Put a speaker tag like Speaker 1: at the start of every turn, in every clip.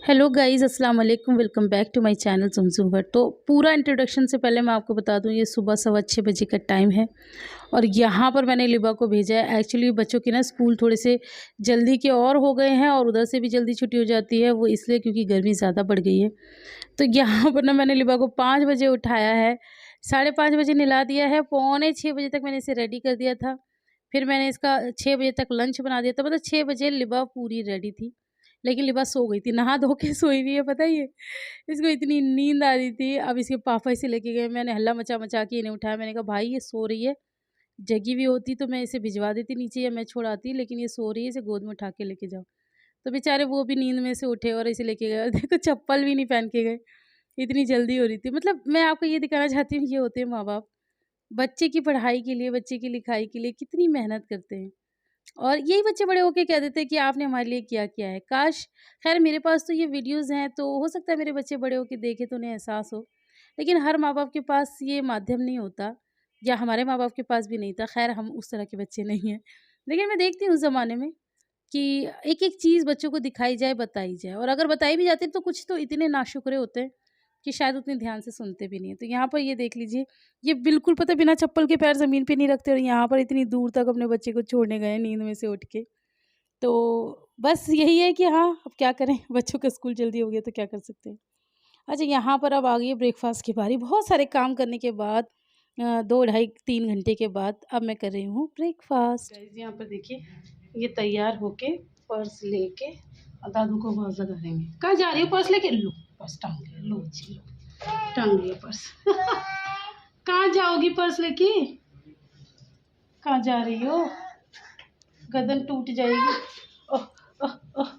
Speaker 1: Hello guys, अस्सलाम वालेकुम। Welcome back to my channel Zumzum world. तो पूरा इंट्रोडक्शन से पहले मैं आपको बता दूं, ये सुबह 6:15 का टाइम है और यहाँ पर मैंने लिबा को भेजा है। एक्चुअली बच्चों के ना स्कूल थोड़े से जल्दी के और हो गए हैं और उधर से भी जल्दी छुट्टी हो जाती है, वो इसलिए क्योंकि गर्मी ज़्यादा बढ़ गई है। तो यहाँ पर ना मैंने लिबा को 5 बजे उठाया है, 5:30 बजे नहला दिया है, पौने 6 बजे तक मैंने इसे रेडी कर दिया था। फिर मैंने इसका 6 बजे तक लंच बना दिया था, मतलब 6 बजे लिबा पूरी रेडी थी। लेकिन लिबा सो गई थी, नहा धो के सोई हुई है, पता है ये? इसको इतनी नींद आ रही थी। अब इसके पापा इसे लेके गए, मैंने हल्ला मचा-मचा के इन्हें उठाया। मैंने कहा, "भाई ये सो रही है, जगी हुई होती तो मैं इसे भिजवा देती नीचे या मैं छोड़ आती, लेकिन ये सो रही है, इसे गोद में उठा के लेके जाओ।" तो बेचारे वो भी नींद में से उठे और इसे लेके गए और देखो चप्पल भी नहीं पहन के गए, इतनी जल्दी हो रही थी। मतलब मैं आपको ये दिखाना चाहती हूँ, ये होते हैं माँ-बाप, बच्चे की पढ़ाई के लिए, बच्चे की लिखाई के लिए कितनी मेहनत करते हैं। और यही बच्चे बड़े होके कह देते हैं कि आपने हमारे लिए क्या-क्या है। काश ख़ैर मेरे पास तो ये वीडियोज़ हैं, तो हो सकता है मेरे बच्चे बड़े होके देखें तो उन्हें एहसास हो। लेकिन हर माँ-बाप के पास ये माध्यम नहीं होता, या हमारे माँ-बाप के पास भी नहीं था। ख़ैर हम उस तरह के बच्चे नहीं हैं। लेकिन मैं देखती हूँ उस ज़माने में कि एक-एक चीज़ बच्चों को दिखाई जाए, बताई जाए, और अगर बताई भी जाती है तो कुछ तो इतने नाशुक्रे होते हैं कि शायद उतने ध्यान से सुनते भी नहीं हैं। तो यहाँ पर ये देख लीजिए, ये बिल्कुल पता है बिना चप्पल के पैर ज़मीन पे नहीं रखते और यहाँ पर इतनी दूर तक अपने बच्चे को छोड़ने गए हैं नींद में से उठ के। तो बस यही है कि हाँ, अब क्या करें, बच्चों का स्कूल जल्दी हो गया तो क्या कर सकते हैं। अच्छा, यहाँ पर अब आ गई है ब्रेकफ़ास्ट की बारी। बहुत सारे काम करने के बाद 2 ढाई 3 घंटे के बाद अब मैं कर रही हूँ ब्रेकफ़ास्ट। गाइस यहाँ पर देखिए, ये तैयार होके पर्स लेके और दादू को आवाज़ लगा देंगे। कहाँ जा रही हो पर्स लेके? लो पर्स टाँग लिया, लो जी लो, टाँग लिया पर्स। कहाँ जाओगी पर्स लेके? कहाँ जा रही हो? गर्दन टूट जाएगी। ओह! ओह! ओह!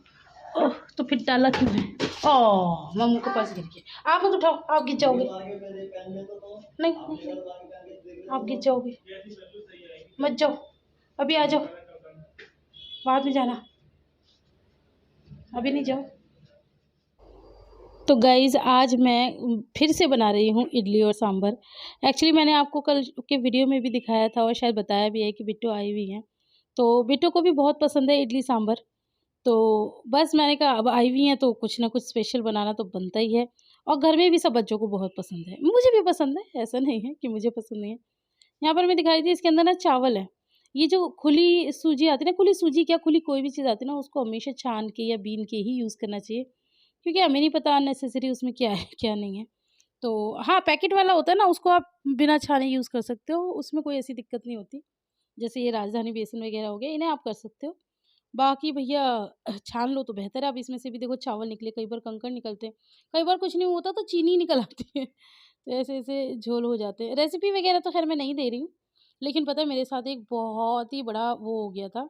Speaker 1: ओह! तो फिर डाला क्यों है? ओह! मम्मी के पास गिर गया। आप मत उठाओ, आप गिर जाओगे। नहीं, नहीं, आप गिर जाओगे। मत जाओ, अभी आ जाओ, बाद में जाना, अभी नहीं जाओ। तो गाइज़ आज मैं फिर से बना रही हूँ इडली और सांभर। एक्चुअली मैंने आपको कल के वीडियो में भी दिखाया था और शायद बताया भी है कि बिट्टू आई हुई हैं। तो बिट्टू को भी बहुत पसंद है इडली सांभर। तो बस मैंने कहा अब आई हुई हैं तो कुछ ना कुछ स्पेशल बनाना तो बनता ही है, और घर में भी सब बच्चों को बहुत पसंद है। मुझे भी पसंद है, ऐसा नहीं है कि मुझे पसंद नहीं है। यहाँ पर मैं दिखाई थी, इसके अंदर ना चावल है। ये जो खुली सूजी आती है ना, खुली सूजी क्या, खुली कोई भी चीज़ आती है ना, उसको हमेशा छान के या बीन के ही यूज़ करना चाहिए। क्योंकि हमें नहीं पता अननेसेसरी उसमें क्या है, क्या नहीं है। तो हाँ, पैकेट वाला होता है ना, उसको आप बिना छाने यूज़ कर सकते हो, उसमें कोई ऐसी दिक्कत नहीं होती। जैसे ये राजधानी बेसन वगैरह हो गया, इन्हें आप कर सकते हो। बाकी भैया छान लो तो बेहतर है। अब इसमें से भी देखो चावल निकले, कई बार कंकड़ निकलते हैं, कई बार कुछ नहीं होता तो चीनी निकल आती है। तो ऐसे-ऐसे झोल हो जाते हैं। रेसिपी वगैरह तो ख़ैर मैं नहीं दे रही हूँ, लेकिन पता है मेरे साथ एक बहुत ही बड़ा वो हो गया था।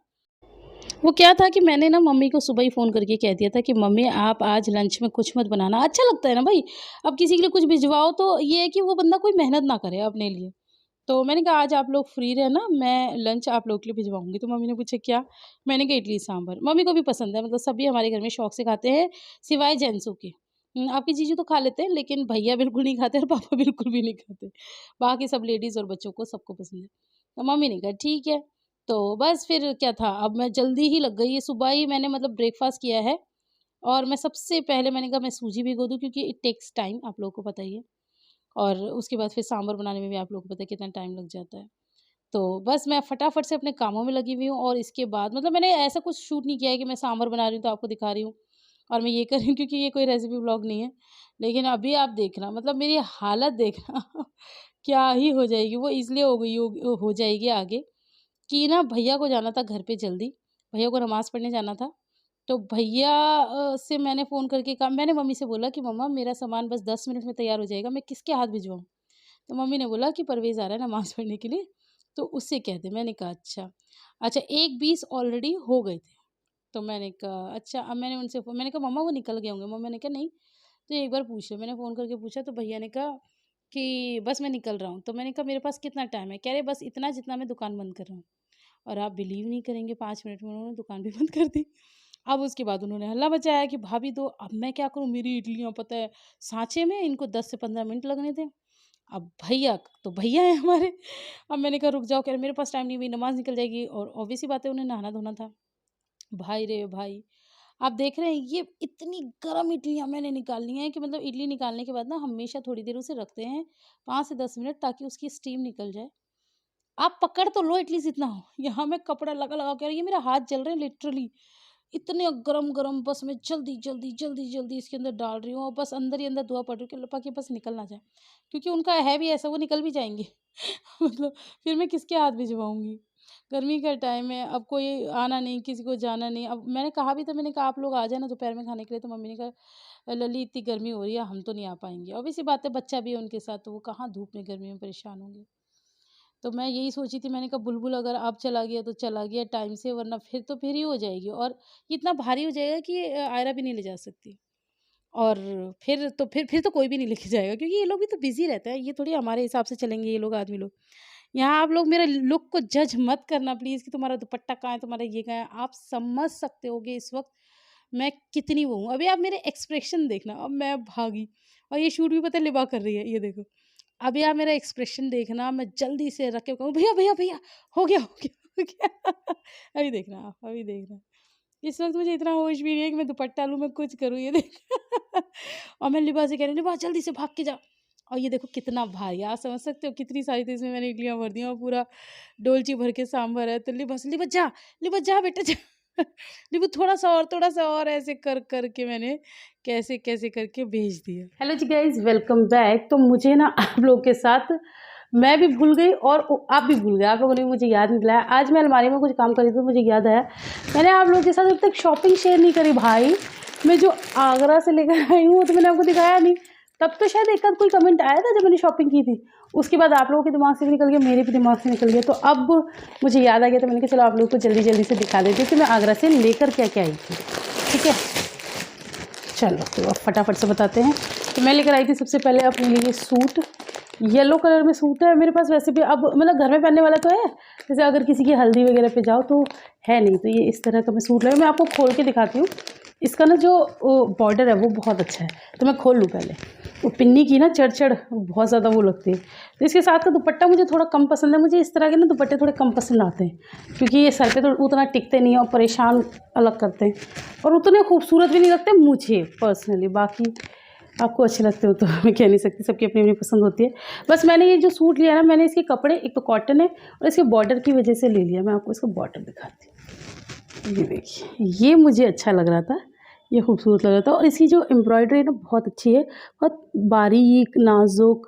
Speaker 1: वो क्या था कि मैंने ना मम्मी को सुबह ही फ़ोन करके कह दिया था कि मम्मी आप आज लंच में कुछ मत बनाना। अच्छा लगता है ना भई, अब किसी के लिए कुछ भिजवाओ तो ये है कि वो बंदा कोई मेहनत ना करे अपने लिए। तो मैंने कहा आज आप लोग फ्री रहना, मैं लंच आप लोग के लिए भिजवाऊँगी। तो मम्मी ने पूछा क्या? मैंने कहा इडली सांभर। मम्मी को भी पसंद है, मतलब सभी हमारे घर में शौक से खाते हैं, सिवाय जेंट्सों के। आपके जीजू तो खा लेते हैं, लेकिन भैया बिल्कुल नहीं खाते और पापा बिल्कुल भी नहीं खाते। बाकी सब लेडीज़ और बच्चों को सबको पसंद है। तो मम्मी ने कहा ठीक है। तो बस फिर क्या था, अब मैं जल्दी ही लग गई, ये सुबह ही मैंने मतलब ब्रेकफ़ास्ट किया है और मैं सबसे पहले मैंने कहा मैं सूजी भिगो दूँ क्योंकि इट टेक्स टाइम, आप लोगों को पता ही है। और उसके बाद फिर सांभर बनाने में भी आप लोगों को पता है कितना टाइम लग जाता है। तो बस मैं फटाफट से अपने कामों में लगी हुई हूँ और इसके बाद मतलब मैंने ऐसा कुछ शूट नहीं किया है कि मैं सांभर बना रही हूँ तो आपको दिखा रही हूँ और मैं ये कर रही हूँ, क्योंकि ये कोई रेसिपी व्लॉग नहीं है। लेकिन अभी आप देखना, मतलब मेरी हालत देखना क्या ही हो जाएगी, वो इसलिए हो गई हो जाएगी आगे कि ना भैया को जाना था घर पे जल्दी, भैया को नमाज़ पढ़ने जाना था। तो भैया से मैंने फ़ोन करके कहा, मैंने मम्मी से बोला कि मम्मा मेरा सामान बस 10 मिनट में तैयार हो जाएगा, मैं किसके हाथ भिजवाऊँ? तो मम्मी ने बोला कि परवेज़ आ रहा है नमाज़ पढ़ने के लिए, तो उससे कह दे। मैंने कहा अच्छा। अच्छा, 1:20 ऑलरेडी हो गए थे। तो मैंने कहा अच्छा, अब मैंने उनसे मैंने कहा मम्मा वो निकल गए होंगे। मम्मा ने कहा नहीं, तो एक बार पूछ लो। मैंने फ़ोन करके पूछा तो भैया ने कहा कि बस मैं निकल रहा हूँ। तो मैंने कहा मेरे पास कितना टाइम है? कह रहे बस इतना जितना मैं दुकान बंद कर रहा हूँ। और आप बिलीव नहीं करेंगे, 5 मिनट में उन्होंने दुकान भी बंद कर दी। अब उसके बाद उन्होंने हल्ला मचाया कि भाभी दो, अब मैं क्या करूँ, मेरी इडलियाँ पता है साँचे में, इनको 10 से 15 मिनट लगने थे। अब भैया तो भैया हैं हमारे। अब मैंने कहा रुक जाओ, कह रहे मेरे पास टाइम नहीं, मेरी नमाज़ निकल जाएगी और ऑब्वियस सी बात है उन्हें नहाना-धोना था। भाई रे भाई! आप देख रहे हैं ये इतनी गर्म इडलियाँ मैंने निकालनी है कि मतलब इडली निकालने के बाद ना हमेशा थोड़ी देर उसे रखते हैं 5 से 10 मिनट, ताकि उसकी स्टीम निकल जाए। आप पकड़ तो लो एटलीस्ट इतना हो। यहाँ मैं कपड़ा लगा-लगा के, और ये मेरा हाथ जल रहे हैं लिटरली। इतने गरम-गरम, बस मैं जल्दी-जल्दी, जल्दी-जल्दी इसके अंदर डाल रही हूँ, और बस अंदर ही अंदर दुआ पड़ रही हूँ कि अल्लाह पाक ये बस निकल ना जाए। क्योंकि उनका है भी ऐसा, वो निकल भी जाएँगे। मतलब फिर मैं किसके हाथ भिजवाऊँगी? गर्मी का टाइम है, अब कोई आना नहीं, किसी को जाना नहीं। अब मैंने कहा भी था, मैंने कहा आप लोग आ जाना दोपहर में खाने के लिए, तो मम्मी ने कहा लली इतनी गर्मी हो रही है, हम तो नहीं आ पाएँगे। ऑब्वियस सी बात है, बच्चा भी है उनके साथ, तो वो कहाँ धूप में गर्मी में परेशान होंगे। तो मैं यही सोची थी, मैंने कहा बुलबुल अगर अब चला गया तो चला गया टाइम से, वरना फिर तो फिर ही हो जाएगी, और ये इतना भारी हो जाएगा कि आयरा भी नहीं ले जा सकती। और फिर तो कोई भी नहीं लेके जाएगा, क्योंकि ये लोग भी तो बिज़ी रहते हैं, ये थोड़ी हमारे हिसाब से चलेंगे ये लोग आदमी लोग। यहाँ आप लोग मेरे लुक को जज मत करना प्लीज़ कि तुम्हारा दुपट्टा कहाँ है, तुम्हारा ये कहाँ है। आप समझ सकते होगे इस वक़्त मैं कितनी वो हूँ। अभी आप मेरे एक्सप्रेशन देखना, अब मैं भागी, और ये शूट भी पता है लिबा कर रही है, ये देखो। अभी आप मेरा एक्सप्रेशन देखना, मैं जल्दी से रख के कहूँ भैया, भैया, भैया हो गया, हो गया, हो गया। अभी देखना आप, अभी देखना। इस वक़्त मुझे इतना होश भी नहीं है कि मैं दुपट्टा लूँ, मैं कुछ करूँ, ये देख। और मैं लिबा से कह रही हूँ, लिबा जल्दी से भाग के जा। और ये देखो कितना भारी है, आप समझ सकते हो कितनी सारी, तो इसमें मैंने इडलियाँ भर दी हैं, और पूरा डोलची भर के सांभर है। तो लिबा जा बेटा जा। लिबा थोड़ा सा और ऐसे कर के मैंने कैसे-कैसे करके भेज दिया। हेलो जी गाइज़, वेलकम बैक। तो मुझे ना आप लोगों के साथ मैं भी भूल गई, और आप भी भूल गए, आप लोगों ने भी मुझे याद नहीं दिलाया। आज मैं अलमारी में कुछ काम कर रही थी, तो मुझे याद आया, मैंने आप लोगों के साथ अब तक शॉपिंग शेयर नहीं करी भाई। मैं जो आगरा से लेकर आई हूँ, तो मैंने आपको दिखाया नहीं। तब तो शायद एक आध कोई कमेंट आया था जब मैंने शॉपिंग की थी। उसके बाद आप लोगों के दिमाग से भी निकल गया, मेरे भी दिमाग से निकल गया। तो अब मुझे याद आ गया, तो मैंने कहा चलो आप लोगों को जल्दी-जल्दी से दिखा देती हूँ कि मैं आगरा से लेकर क्या-क्या आई थी। ठीक है? चलो तो अब फटाफट से बताते हैं। तो मैं लेकर आई थी सबसे पहले अपने लिए सूट, येलो कलर में सूट है मेरे पास। वैसे भी अब मतलब घर में पहनने वाला तो है, जैसे अगर किसी की हल्दी वगैरह पे जाओ तो है नहीं, तो ये इस तरह का मैं सूट लाई। मैं आपको खोल के दिखाती हूँ। इसका ना जो बॉर्डर है वो बहुत अच्छा है, तो मैं खोल लूँ पहले। वो पिन्नी की ना चढ़ बहुत ज़्यादा वो लगती है। तो इसके साथ का दुपट्टा मुझे थोड़ा कम पसंद है। मुझे इस तरह के ना दुपट्टे थोड़े कम पसंद आते हैं, क्योंकि ये सर पे तो उतना टिकते नहीं हैं और परेशान अलग करते हैं, और उतने खूबसूरत भी नहीं लगते मुझे पर्सनली। बाकी आपको अच्छे लगते हो तो मैं कह नहीं सकती, सबकी अपनी अपनी पसंद होती है। बस मैंने ये जो सूट लिया ना, मैंने इसके कपड़े, एक तो कॉटन है और इसके बॉर्डर की वजह से ले लिया। मैं आपको इसका बॉर्डर दिखाती हूँ, ये देखिए, ये मुझे अच्छा लग रहा था, ये खूबसूरत लग रहा था। और इसकी जो एम्ब्रॉयडरी है ना बहुत अच्छी है, बहुत बारीक नाजुक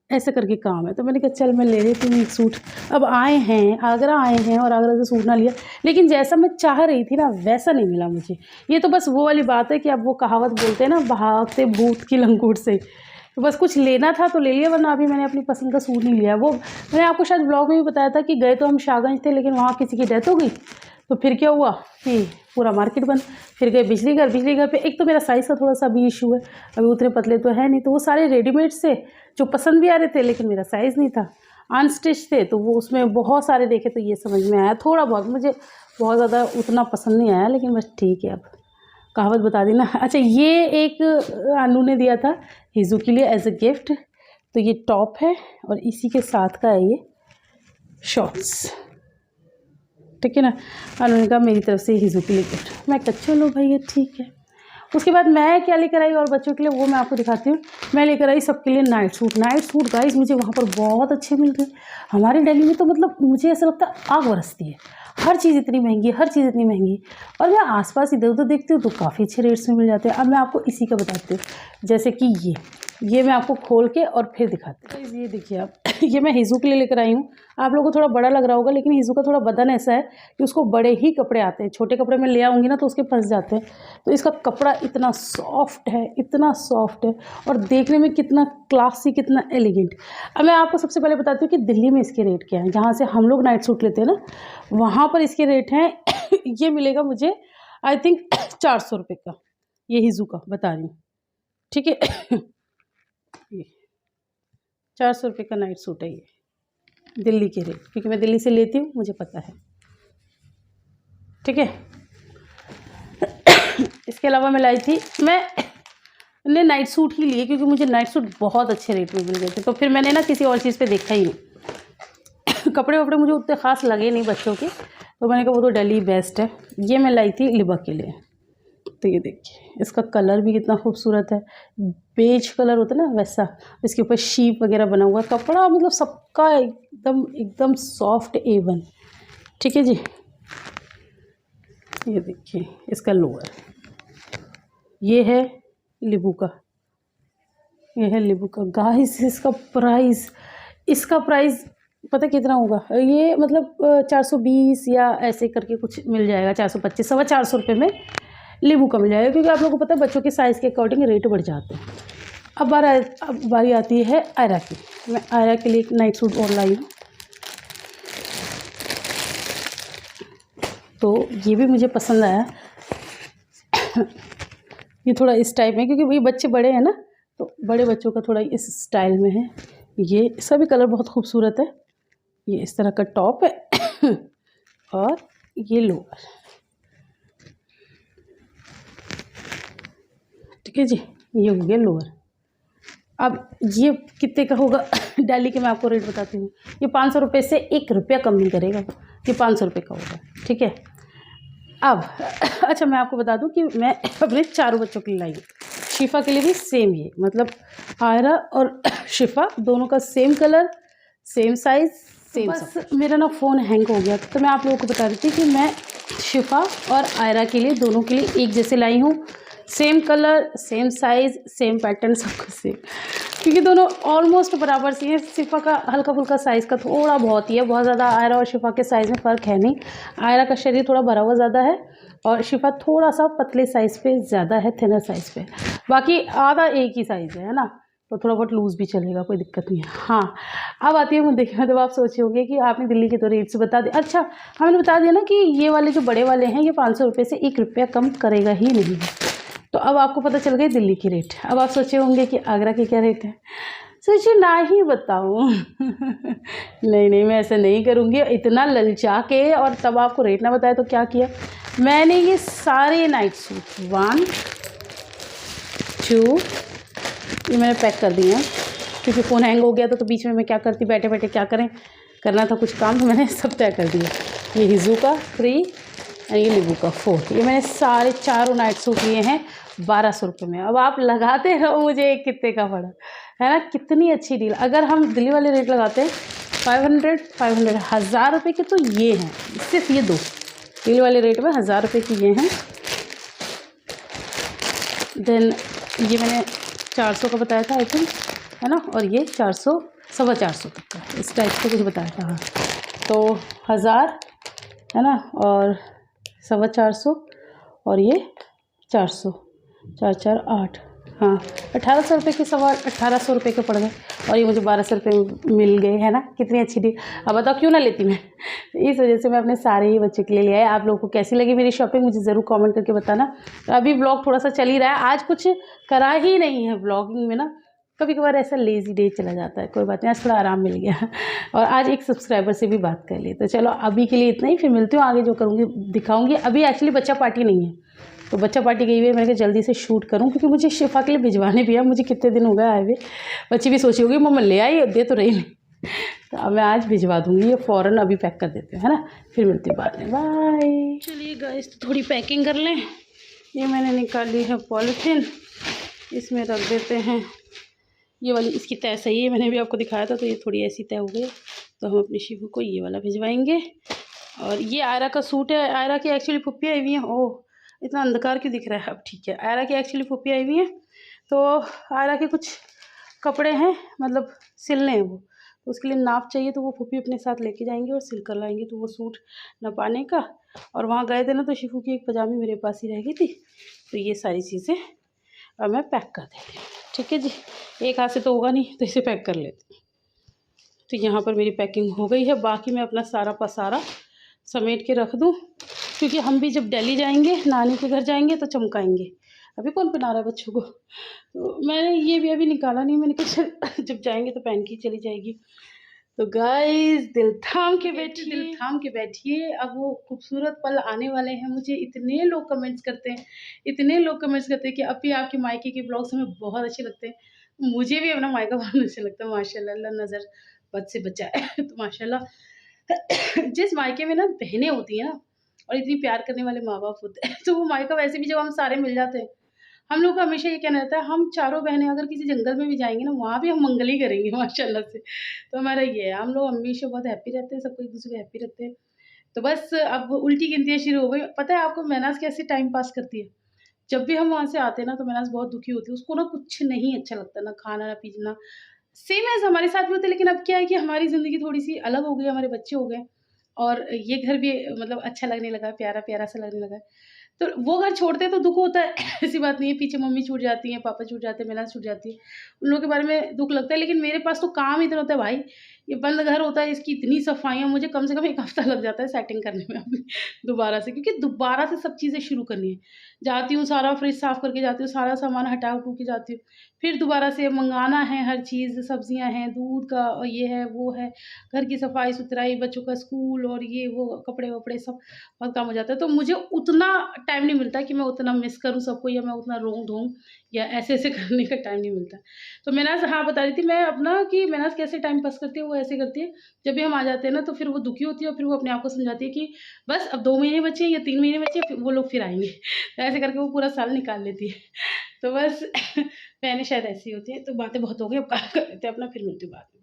Speaker 1: ऐसे करके काम है। तो मैंने कहा चल मैं ले लेती हूँ एक सूट। अब आगरा आए हैं और आगरा से सूट ना लिया, लेकिन जैसा मैं चाह रही थी ना वैसा नहीं मिला मुझे। ये तो बस वो वाली बात है कि अब वो कहावत बोलते हैं ना, भागते भूत की लंगोट से। तो बस कुछ लेना था तो ले लिया, वरना अभी मैंने अपनी पसंद का सूट नहीं लिया। वो मैंने आपको शायद ब्लॉग में भी बताया था कि गए तो हम शाहगंज थे, लेकिन वहाँ किसी की डेथ हो गई। तो फिर क्या हुआ कि पूरा मार्केट बंद। फिर गए बिजली घर पे। एक तो मेरा साइज़ का थोड़ा सा भी इशू है, अभी उतने पतले तो है नहीं, तो वो सारे रेडीमेड से जो पसंद भी आ रहे थे, लेकिन मेरा साइज़ नहीं था, अनस्टिच थे, तो वो उसमें बहुत सारे देखे तो ये समझ में आया थोड़ा बहुत। मुझे बहुत ज़्यादा उतना पसंद नहीं आया, लेकिन बस ठीक है, अब कहावत बता दी ना। अच्छा, ये एक अनु ने दिया था हिजू के लिए एज अ गिफ्ट। तो ये टॉप है और इसी के साथ का है ये शॉर्ट्स, ठीक है ना। उन्होंने कहा मेरी तरफ से हिजू के लिए गिफ्ट। मैं कहा चलो भाई ये ठीक है। उसके बाद मैं क्या लेकर आई और बच्चों के लिए, वो मैं आपको दिखाती हूँ। मैं लेकर आई सबके लिए नाइट सूट गाइस, मुझे वहाँ पर बहुत अच्छे मिल रहे। हमारे दिल्ली में तो मतलब मुझे ऐसा लगता है आग बरसती है, हर चीज़ इतनी महंगी, हर चीज़ इतनी महंगी। और मैं आसपास इधर उधर देखती हूँ तो काफ़ी अच्छे रेट्स में मिल जाते हैं। अब मैं आपको इसी का बताती हूँ, जैसे कि ये मैं आपको खोल के और फिर दिखाती हूँ। ये देखिए आप, ये मैं हिजू के लिए लेकर आई हूँ। आप लोगों को थोड़ा बड़ा लग रहा होगा, लेकिन हिजू का थोड़ा बदन ऐसा है कि उसको बड़े ही कपड़े आते हैं। छोटे कपड़े में ले आऊँगी ना तो उसके फंस जाते हैं। तो इसका कपड़ा इतना सॉफ्ट है, इतना सॉफ्ट है, और देखने में कितना क्लासी, कितना एलिगेंट। अब मैं आपको सबसे पहले बताती हूँ कि दिल्ली में इसके रेट क्या हैं। जहाँ से हम लोग नाइट सूट लेते हैं ना, वहाँ पर इसके रेट हैं ये मिलेगा मुझे आई थिंक 400 रुपये का, ये हिजू का बता रही हूँ, ठीक है। ये 400 रुपये का नाइट सूट है, ये दिल्ली के रेट, क्योंकि मैं दिल्ली से लेती हूँ, मुझे पता है, ठीक है। इसके अलावा मैं लाई थी, मैंने नाइट सूट ही लिए क्योंकि मुझे नाइट सूट बहुत अच्छे रेट में मिल गए थे। तो फिर मैंने ना किसी और चीज़ पे देखा ही नहीं। कपड़े वपड़े मुझे उतने ख़ास लगे नहीं बच्चों के, तो मैंने कहा वो तो दिल्ली बेस्ट है। ये मैं लाई थी लिबा के लिए, तो ये देखिए इसका कलर भी कितना खूबसूरत है, बेज कलर होता है ना वैसा, इसके ऊपर शीप वगैरह बना हुआ, कपड़ा मतलब सबका एकदम एकदम सॉफ्ट A1। ठीक है जी। ये देखिए इसका लोअर, ये है लिबू का, ये है लिबू का। गाइस इसका प्राइस पता कितना होगा? ये मतलब 420 या ऐसे करके कुछ मिल जाएगा, 425, 450 में लिबू का मिल जाएगा, क्योंकि आप लोगों को पता है बच्चों के साइज़ के अकॉर्डिंग रेट बढ़ जाते हैं। अब बारी आती है आयरा की। मैं आयरा के लिए एक नाइट सूट और लाई हूँ, तो ये भी मुझे पसंद आया। ये थोड़ा इस टाइप में, क्योंकि ये बच्चे बड़े हैं ना, तो बड़े बच्चों का थोड़ा इस स्टाइल में है। ये इसका भी कलर बहुत खूबसूरत है। ये इस तरह का टॉप है और ये लोअर। ठीक है जी, ये हो गया लोअर। अब ये कितने का होगा दिल्ली के मैं आपको रेट बताती हूँ। ये 500 रुपये से 1 रुपया कम नहीं करेगा, ये 500 रुपये का होगा। ठीक है। अब अच्छा मैं आपको बता दूं कि मैं अपने चारों बच्चों के लिए लाई हूँ। शिफा के लिए भी सेम, ये मतलब आयरा और शिफा दोनों का same colour, same size, same. बस मेरा ना फ़ोन हैंग हो गया, तो मैं आप लोगों को बता रही थी कि मैं शिफा और आयरा के लिए, दोनों के लिए एक जैसे लाई हूँ, same colour, same size, same pattern, सब कुछ सेम, क्योंकि दोनों ऑलमोस्ट बराबर सी है। शिफा का हल्का फुल्का साइज़ का थोड़ा बहुत ही है, बहुत ज़्यादा आयरा और शिफा के साइज़ में फ़र्क है नहीं। आयरा का शरीर थोड़ा भरा हुआ ज़्यादा है और शिफा थोड़ा सा पतले साइज़ पे ज़्यादा है, थिनर साइज़ पे। बाकी आधा एक ही साइज़ है ना, तो थोड़ा बहुत लूज़ भी चलेगा, कोई दिक्कत नहीं है। हाँ, अब आती है मुद्दे की। मतलब आप सोचे होंगे कि आपने दिल्ली के तो रेट्स बता दिए। अच्छा, हमने बता दिया ना कि ये वाले जो बड़े वाले हैं ये 500 रुपये से 1 रुपया कम करेगा ही नहीं। तो अब आपको पता चल गई दिल्ली की रेट। अब आप सोचे होंगे कि आगरा के क्या रेट है। सोचिए ना ही बताऊँ नहीं नहीं, मैं ऐसा नहीं करूँगी, इतना ललचा के और तब आपको रेट ना बताया तो क्या किया मैंने। ये सारे नाइट सूट 1 2 ये मैंने पैक कर दिए हैं, क्योंकि फ़ोन हैंग हो गया था, तो बीच में मैं क्या करती, बैठे बैठे क्या करें, करना था कुछ काम, तो मैंने सब तय कर दिया। ये हिजू का 3 और ये लिबू का 4, ये मैंने सारे चारों नाइट सूट लिए हैं 1200 रुपये में। अब आप लगाते रहो मुझे एक कितने का पड़ा है ना, कितनी अच्छी डील। अगर हम दिल्ली वाले रेट लगाते हैं 500 1000 रुपये के, तो ये हैं सिर्फ ये 2 दिल्ली वाले रेट में 1000 रुपये की ये हैं। देन ये मैंने 400 का बताया था आई थिंक, है ना, और ये 400 450 तक का, इस टाइप से कुछ बताया था। हाँ, तो 1000 है ना, और 450 और ये 400, 4 4 8, हाँ 1800 रुपये के 1800 रुपये के पड़ गए, और ये मुझे 1200 रुपये में मिल गए, है ना। कितनी अच्छी डील। अब बताओ क्यों ना लेती मैं। इस वजह से मैं अपने सारे ही बच्चों के लिए ले आए। आप लोगों को कैसी लगी मेरी शॉपिंग मुझे ज़रूर कमेंट करके बताना। तो अभी ब्लॉग थोड़ा सा चल ही रहा है, आज कुछ करा ही नहीं है ब्लॉगिंग में ना, कभी कभार ऐसा लेज़ी डे चला जाता है, कोई बात नहीं, आज थोड़ा आराम मिल गया और आज एक सब्सक्राइबर से भी बात कर ली। तो चलो अभी के लिए इतना ही, फिर मिलती हूँ आगे, जो करूँगी दिखाऊँगी। अभी एक्चुअली बच्चा पार्टी नहीं है, तो बच्चा पार्टी गई हुई है, मैंने कहा जल्दी से शूट करूँ, क्योंकि मुझे शिफा के लिए भिजवाने भी है। मुझे कितने दिन हो गए आए हुए, बच्ची भी सोची होगी मम्मा ले आई, दे तो रही नहीं, तो अब मैं आज भिजवा दूँगी। ये फ़ौरन अभी पैक कर देते हैं, है ना, फिर मिलती हूँ बाद में, बाय। चलिए गाइस, तो थोड़ी पैकिंग कर लें। ये मैंने निकाली है पॉलीथीन, इसमें रख देते हैं। ये वाली इसकी तय सही है, मैंने भी आपको दिखाया था, तो ये थोड़ी ऐसी तय हो गई, तो हम अपनी शिफू को ये वाला भिजवाएंगे। और ये आयरा का सूट है, आयरा की एक्चुअली पुप्पी आई हुई हैं। ओह इतना अंधकार क्यों दिख रहा है, अब ठीक है। आयरा की एक्चुअली पुप्पी आई हुई है, तो आयरा के कुछ कपड़े हैं, मतलब सिलने हैं वो, तो उसके लिए नाप चाहिए, तो वो पुप्पी अपने साथ लेके जाएंगे और सिल कर लाएंगे। तो वो सूट नपाने का, और वहाँ गए थे ना, तो शिफू की एक पजामी मेरे पास ही रह गई थी, तो ये सारी चीज़ें अब मैं पैक कर देती हूँ। ठीक है जी, एक हाथ से तो होगा नहीं, तो इसे पैक कर लेती हूँ। तो यहाँ पर मेरी पैकिंग हो गई है, बाकी मैं अपना सारा पसारा समेट के रख दूँ, क्योंकि हम भी जब दिल्ली जाएंगे, नानी के घर जाएंगे, तो चमकाएंगे। अभी कौन पहना रहा है बच्चों को, तो मैंने ये भी अभी निकाला नहीं, मैंने कहा जब जाएंगे तो पहन के चली जाएगी। तो गाइस दिल थाम के बैठिए, अब वो खूबसूरत पल आने वाले हैं। मुझे इतने लोग कमेंट्स करते हैं कि अभी आपके मायके के ब्लॉग्स हमें बहुत अच्छे लगते हैं। मुझे भी अपना मायका बहुत अच्छा लगता है, माशाल्लाह, अल्लाह नज़र बद से बचाए। तो माशाल्लाह जिस मायके में ना बहनें होती हैं ना, और इतनी प्यार करने वाले माँ-बाप होते हैं। तो वो मायका वैसे भी जब हम सारे मिल जाते हैं, हम लोग का हमेशा ये कहना रहता है, हम चारों बहनें अगर किसी जंगल में भी जाएँगे ना, वहाँ भी हम मंगल ही करेंगे माशाल्लाह से। तो हमारा ये है, हम लोग हमेशा बहुत हैप्पी रहते हैं, सबको एक-दूसरे को हैप्पी रखते हैं। तो बस अब उल्टी गिनतियाँ शुरू हो गई। पता है आपको महनाज़ कैसे टाइम पास करती है? जब भी हम वहाँ से आते हैं ना, तो महनाज़ बहुत दुखी होती है। उसको ना कुछ नहीं अच्छा लगता, ना खाना, ना पीना। सेम ऐज़ हमारे साथ भी होता है, लेकिन अब क्या है कि हमारी ज़िंदगी थोड़ी-सी अलग हो गई है, हमारे बच्चे हो गए और ये घर भी मतलब अच्छा लगने लगा है, प्यारा-प्यारा सा लगने लगा है। तो वो घर छोड़ते हैं तो दुःख होता है, ऐसी बात नहीं है, पीछे मम्मी छूट जाती हैं, पापा छूट जाते हैं, महनाज़ छूट जाती है। उन लोगों के बारे में दुःख लगता है, लेकिन मेरे पास तो काम इतना होता है भाई, ये बंद घर होता है, इसकी इतनी सफाइयाँ, मुझे कम से कम 1 हफ्ता लग जाता है सेटिंग करने में अभी दोबारा से, क्योंकि दोबारा से सब चीज़ें शुरू करनी है। जाती हूँ, सारा फ्रिज साफ करके जाती हूँ, सारा सामान हटा-उटू के जाती हूँ, फिर दोबारा से मँगाना है हर चीज़, सब्जियाँ हैं, दूध का ये है, वो है, घर की सफाई-सुथराई, बच्चों का स्कूल और ये वो, कपड़े-वपड़े सब बहुत काम हो जाता है। तो मुझे उतना टाइम नहीं मिलता कि मैं उतना मिस करूँ सबको या मैं उतना रोऊँ-धोऊँ या ऐसे-ऐसे करने का टाइम नहीं मिलता। तो मैंने हाँ, बता रही थी मैं अपना कि मैंने कैसे टाइम पास करती है, वो ऐसे करती है, जब भी हम आ जाते हैं ना, तो फिर वो दुखी होती है और फिर वो अपने आप को समझाती है कि बस अब 2 महीने बचे हैं या 3 महीने बचे हैं, फिर वो लोग फिर आएँगे। तो ऐसे करके वो पूरा साल निकाल लेती है। तो बस बहनें शायद ऐसी होती हैं। तो बातें बहुत हो गई, अब काम कर लेते हैं अपना, फिर मिलती हूँ बाद में।